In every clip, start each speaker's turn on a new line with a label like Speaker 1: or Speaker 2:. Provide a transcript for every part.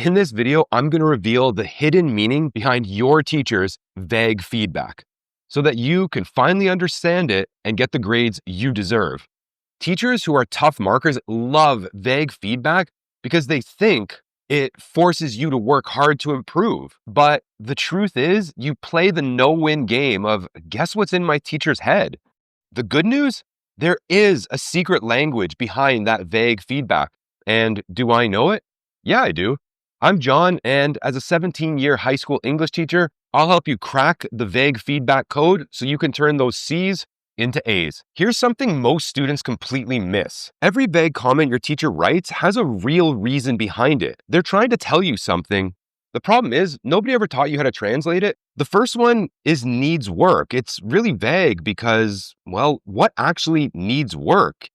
Speaker 1: In this video, I'm going to reveal the hidden meaning behind your teacher's vague feedback so that you can finally understand it and get the grades you deserve. Teachers who are tough markers love vague feedback because they think it forces you to work hard to improve. But the truth is, you play the no-win game of guess what's in my teacher's head. The good news? There is a secret language behind that vague feedback. And do I know it? Yeah, I do. I'm John, and as a 17-year high school English teacher, I'll help you crack the vague feedback code so you can turn those C's into A's. Here's something most students completely miss. Every vague comment your teacher writes has a real reason behind it. They're trying to tell you something. The problem is, nobody ever taught you how to translate it. The first one is needs work. It's really vague because, well, what actually needs work?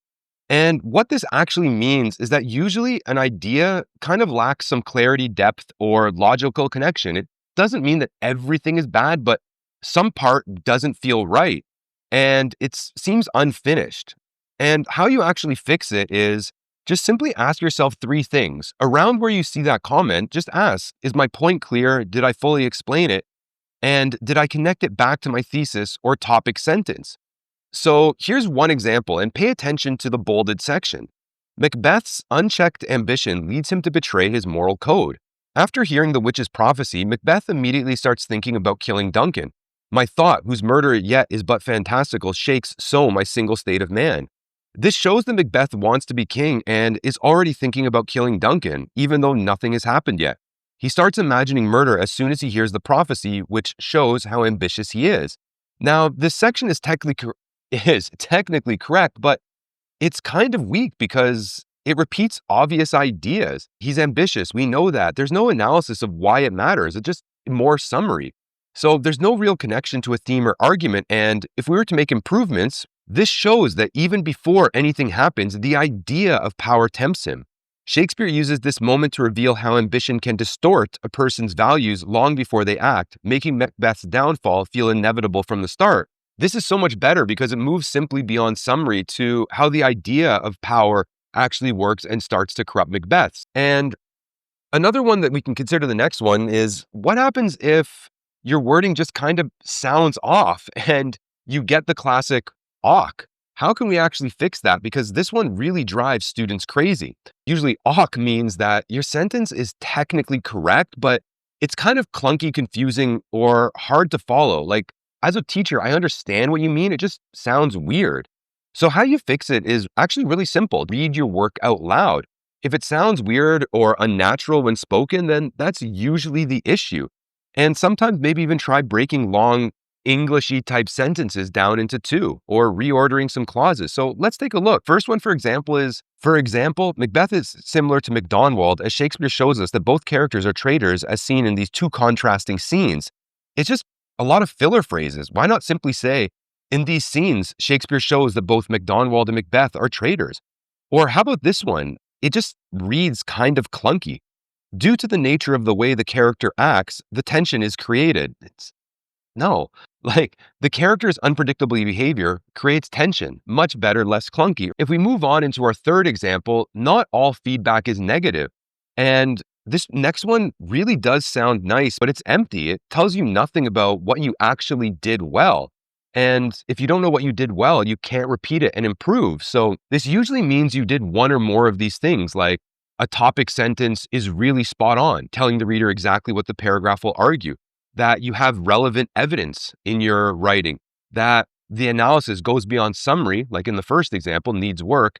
Speaker 1: And what this actually means is that usually an idea kind of lacks some clarity, depth, or logical connection. It doesn't mean that everything is bad, but some part doesn't feel right and it seems unfinished. And how you actually fix it is just simply ask yourself three things. Around where you see that comment, just ask, is my point clear? Did I fully explain it? And did I connect it back to my thesis or topic sentence? So here's one example, and pay attention to the bolded section. Macbeth's unchecked ambition leads him to betray his moral code. After hearing the witch's prophecy, Macbeth immediately starts thinking about killing Duncan. My thought, whose murder yet is but fantastical, shakes so my single state of man. This shows that Macbeth wants to be king and is already thinking about killing Duncan, even though nothing has happened yet. He starts imagining murder as soon as he hears the prophecy, which shows how ambitious he is. Now, this section is technically correct, but it's kind of weak because it repeats obvious ideas. He's ambitious. We know that. There's no analysis of why it matters. It's just more summary. So there's no real connection to a theme or argument. And if we were to make improvements, this shows that even before anything happens, the idea of power tempts him. Shakespeare uses this moment to reveal how ambition can distort a person's values long before they act, making Macbeth's downfall feel inevitable from the start. This is so much better because it moves simply beyond summary to how the idea of power actually works and starts to corrupt Macbeth's. And another one that we can consider, the next one, is what happens if your wording just kind of sounds off and you get the classic awk? How can we actually fix that? Because this one really drives students crazy. Usually awk means that your sentence is technically correct, but it's kind of clunky, confusing, or hard to follow. Like, as a teacher, I understand what you mean. It just sounds weird. So how you fix it is actually really simple. Read your work out loud. If it sounds weird or unnatural when spoken, then that's usually the issue. And sometimes maybe even try breaking long Englishy type sentences down into two or reordering some clauses. So let's take a look. First one, for example, Macbeth is similar to MacDonald, as Shakespeare shows us that both characters are traitors as seen in these two contrasting scenes. It's just a lot of filler phrases. Why not simply say, in these scenes, Shakespeare shows that both MacDonald and Macbeth are traitors? Or how about this one? It just reads kind of clunky. Due to the nature of the way the character acts, the tension is created. The character's unpredictable behavior creates tension. Much better, less clunky. If we move on into our third example, not all feedback is negative. And this next one really does sound nice, but it's empty. It tells you nothing about what you actually did well. And if you don't know what you did well, you can't repeat it and improve. So this usually means you did one or more of these things, like a topic sentence is really spot on, telling the reader exactly what the paragraph will argue, that you have relevant evidence in your writing, that the analysis goes beyond summary, like in the first example, needs work.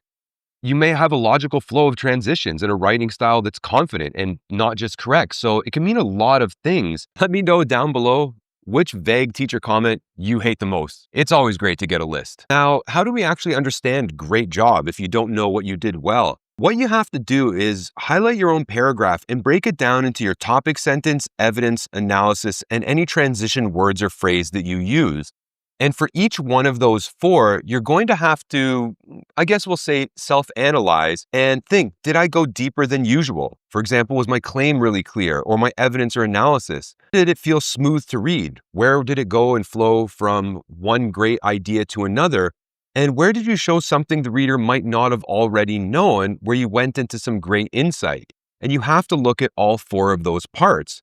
Speaker 1: You may have a logical flow of transitions and a writing style that's confident and not just correct. So it can mean a lot of things. Let me know down below which vague teacher comment you hate the most. It's always great to get a list. Now, how do we actually understand great job if you don't know what you did well? What you have to do is highlight your own paragraph and break it down into your topic sentence, evidence, analysis, and any transition words or phrase that you use. And for each one of those four, you're going to have to, I guess we'll say, self-analyze and think, did I go deeper than usual? For example, was my claim really clear, or my evidence or analysis? Did it feel smooth to read? Where did it go and flow from one great idea to another? And where did you show something the reader might not have already known, where you went into some great insight? And you have to look at all four of those parts.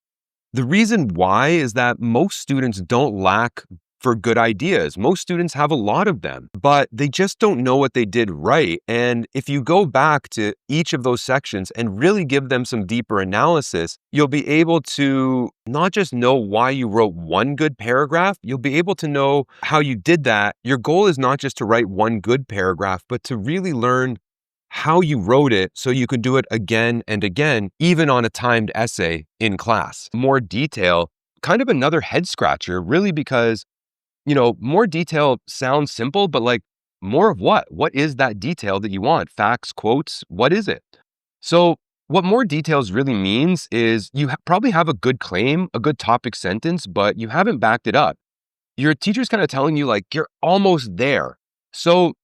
Speaker 1: The reason why is that most students don't lack for good ideas. Most students have a lot of them, but they just don't know what they did right. And if you go back to each of those sections and really give them some deeper analysis, you'll be able to not just know why you wrote one good paragraph, you'll be able to know how you did that. Your goal is not just to write one good paragraph, but to really learn how you wrote it so you could do it again and again, even on a timed essay in class. More detail, kind of another head scratcher, really, because, more detail sounds simple, but like more of what? What is that detail that you want? Facts, quotes, what is it? So, what more details really means is you probably have a good claim, a good topic sentence, but you haven't backed it up. Your teacher's kind of telling you, like, you're almost there. So,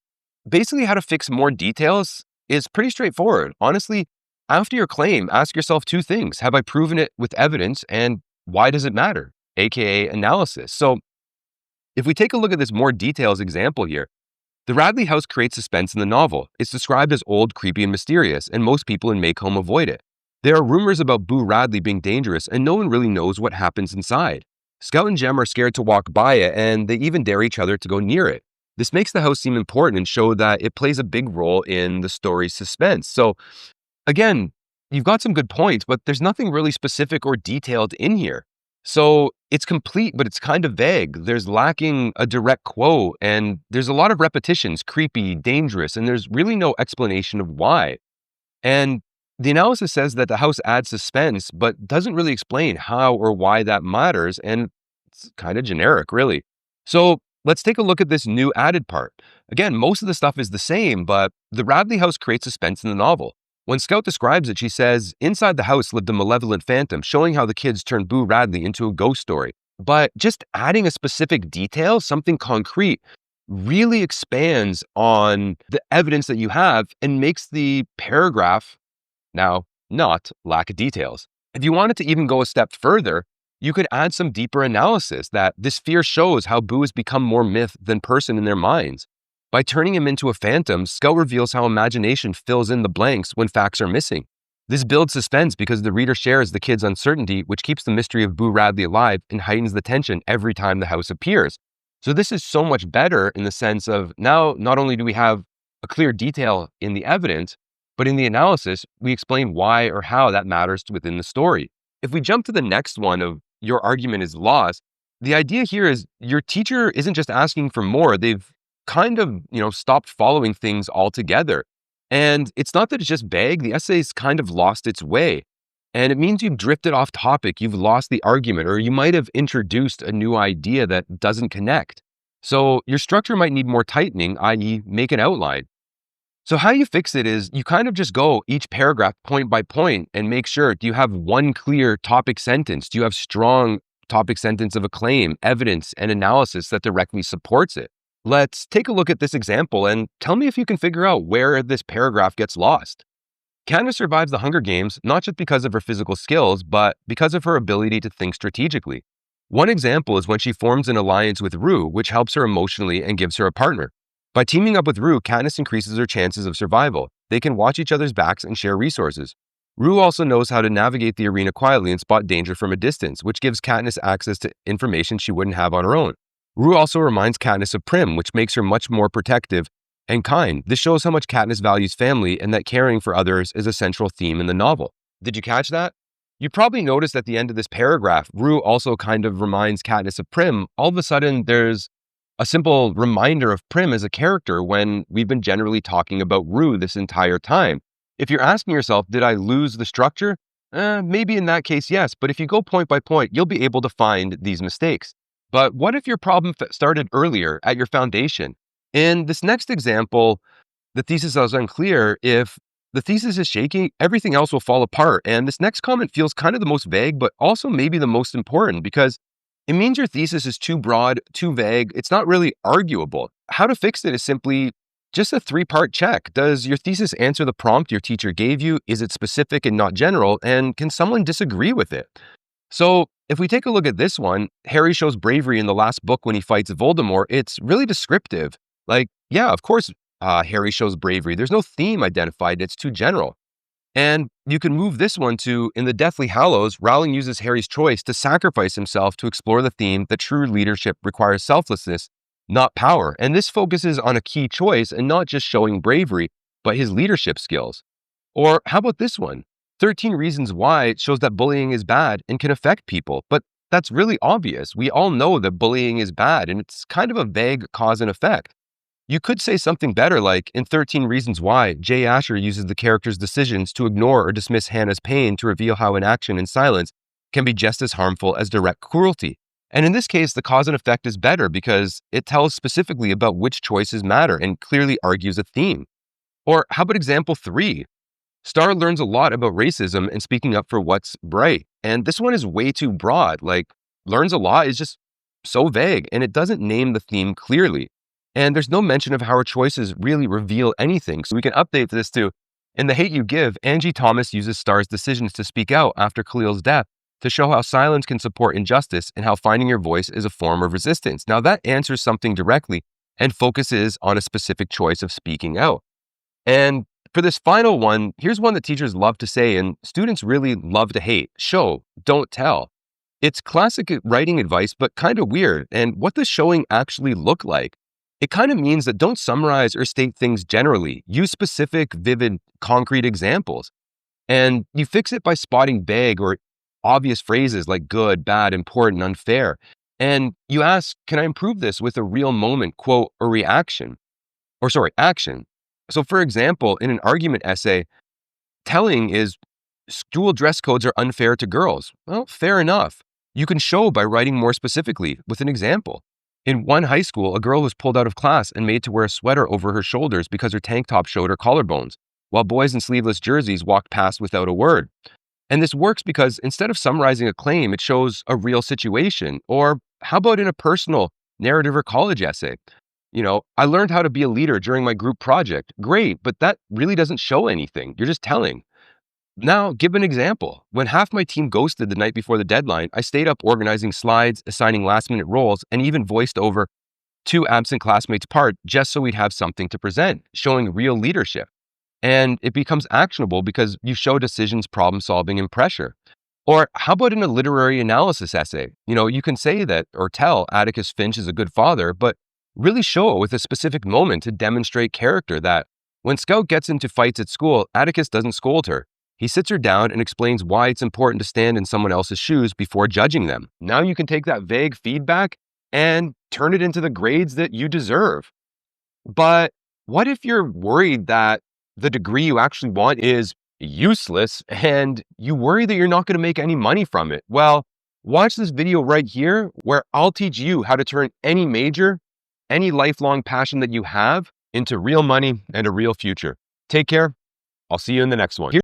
Speaker 1: basically, how to fix more details is pretty straightforward. Honestly, after your claim, ask yourself two things. Have I proven it with evidence, and why does it matter? AKA analysis. So if we take a look at this more details example here, the Radley house creates suspense in the novel. It's described as old, creepy, and mysterious, and most people in Macomb avoid it. There are rumors about Boo Radley being dangerous, and no one really knows what happens inside. Scout and Jem are scared to walk by it, and they even dare each other to go near it. This makes the house seem important and show that it plays a big role in the story's suspense. So again, you've got some good points, but there's nothing really specific or detailed in here. So it's complete, but it's kind of vague. There's lacking a direct quote, and there's a lot of repetitions, creepy, dangerous, and there's really no explanation of why. And the analysis says that the house adds suspense, but doesn't really explain how or why that matters. And it's kind of generic, really. So let's take a look at this new added part. Again, most of the stuff is the same, but the Radley house creates suspense in the novel. When Scout describes it, she says, inside the house lived a malevolent phantom, showing how the kids turned Boo Radley into a ghost story. But just adding a specific detail, something concrete, really expands on the evidence that you have and makes the paragraph now not lack details. If you wanted to even go a step further, you could add some deeper analysis that this fear shows how Boo has become more myth than person in their minds. By turning him into a phantom, Scout reveals how imagination fills in the blanks when facts are missing. This builds suspense because the reader shares the kid's uncertainty, which keeps the mystery of Boo Radley alive and heightens the tension every time the house appears. So this is so much better in the sense of now not only do we have a clear detail in the evidence, but in the analysis, we explain why or how that matters within the story. If we jump to the next one of your argument is lost, the idea here is your teacher isn't just asking for more. They've kind of, stopped following things altogether. And it's not that it's just vague. The essay's kind of lost its way. And it means you've drifted off topic. You've lost the argument, or you might have introduced a new idea that doesn't connect. So your structure might need more tightening, i.e. make an outline. So how you fix it is you kind of just go each paragraph point by point and make sure, do you have one clear topic sentence? Do you have strong topic sentence of a claim, evidence, and analysis that directly supports it? Let's take a look at this example and tell me if you can figure out where this paragraph gets lost. Katniss survives the Hunger Games not just because of her physical skills, but because of her ability to think strategically. One example is when she forms an alliance with Rue, which helps her emotionally and gives her a partner. By teaming up with Rue, Katniss increases her chances of survival. They can watch each other's backs and share resources. Rue also knows how to navigate the arena quietly and spot danger from a distance, which gives Katniss access to information she wouldn't have on her own. Rue also reminds Katniss of Prim, which makes her much more protective and kind. This shows how much Katniss values family and that caring for others is a central theme in the novel. Did you catch that? You probably noticed at the end of this paragraph, Rue also kind of reminds Katniss of Prim. All of a sudden, there's a simple reminder of Prim as a character when we've been generally talking about Rue this entire time. If you're asking yourself, did I lose the structure? Maybe in that case, yes. But if you go point by point, you'll be able to find these mistakes. But what if your problem started earlier at your foundation? In this next example, the thesis was unclear. If the thesis is shaky, everything else will fall apart. And this next comment feels kind of the most vague, but also maybe the most important because it means your thesis is too broad, too vague. It's not really arguable. How to fix it is simply just a three-part check. Does your thesis answer the prompt your teacher gave you? Is it specific and not general? And can someone disagree with it? So if we take a look at this one, Harry shows bravery in the last book when he fights Voldemort. It's really descriptive. Like, yeah, of course, Harry shows bravery. There's no theme identified. It's too general. And you can move this one to in the Deathly Hallows, Rowling uses Harry's choice to sacrifice himself to explore the theme that true leadership requires selflessness, not power. And this focuses on a key choice and not just showing bravery, but his leadership skills. Or how about this one? 13 Reasons Why shows that bullying is bad and can affect people, but that's really obvious. We all know that bullying is bad, and it's kind of a vague cause and effect. You could say something better like, in 13 Reasons Why, Jay Asher uses the character's decisions to ignore or dismiss Hannah's pain to reveal how inaction and silence can be just as harmful as direct cruelty. And in this case, the cause and effect is better because it tells specifically about which choices matter and clearly argues a theme. Or how about example 3? Star learns a lot about racism and speaking up for what's right. And this one is way too broad. Like, learns a lot is just so vague and it doesn't name the theme clearly. And there's no mention of how her choices really reveal anything. So we can update this to, in The Hate You Give, Angie Thomas uses Star's decisions to speak out after Khalil's death to show how silence can support injustice and how finding your voice is a form of resistance. Now that answers something directly and focuses on a specific choice of speaking out. And for this final one, here's one that teachers love to say and students really love to hate. Show, don't tell. It's classic writing advice, but kind of weird. And what does showing actually look like? It kind of means that don't summarize or state things generally. Use specific, vivid, concrete examples. And you fix it by spotting vague or obvious phrases like good, bad, important, unfair. And you ask, can I improve this with a real moment, quote, or reaction? Action. So for example, in an argument essay, telling is school dress codes are unfair to girls. Well, fair enough. You can show by writing more specifically with an example. In one high school, a girl was pulled out of class and made to wear a sweater over her shoulders because her tank top showed her collarbones, while boys in sleeveless jerseys walked past without a word. And this works because instead of summarizing a claim, it shows a real situation. Or how about in a personal narrative or college essay? I learned how to be a leader during my group project. Great, but that really doesn't show anything. You're just telling. Now, give an example. When half my team ghosted the night before the deadline, I stayed up organizing slides, assigning last-minute roles, and even voiced over 2 absent classmates' part just so we'd have something to present, showing real leadership. And it becomes actionable because you show decisions, problem solving, and pressure. Or how about in a literary analysis essay? You can say that or tell Atticus Finch is a good father, but really show it with a specific moment to demonstrate character that when Scout gets into fights at school, Atticus doesn't scold her. He sits her down and explains why it's important to stand in someone else's shoes before judging them. Now you can take that vague feedback and turn it into the grades that you deserve. But what if you're worried that the degree you actually want is useless and you worry that you're not going to make any money from it? Well, watch this video right here where I'll teach you how to turn any major, any lifelong passion that you have into real money and a real future. Take care. I'll see you in the next one.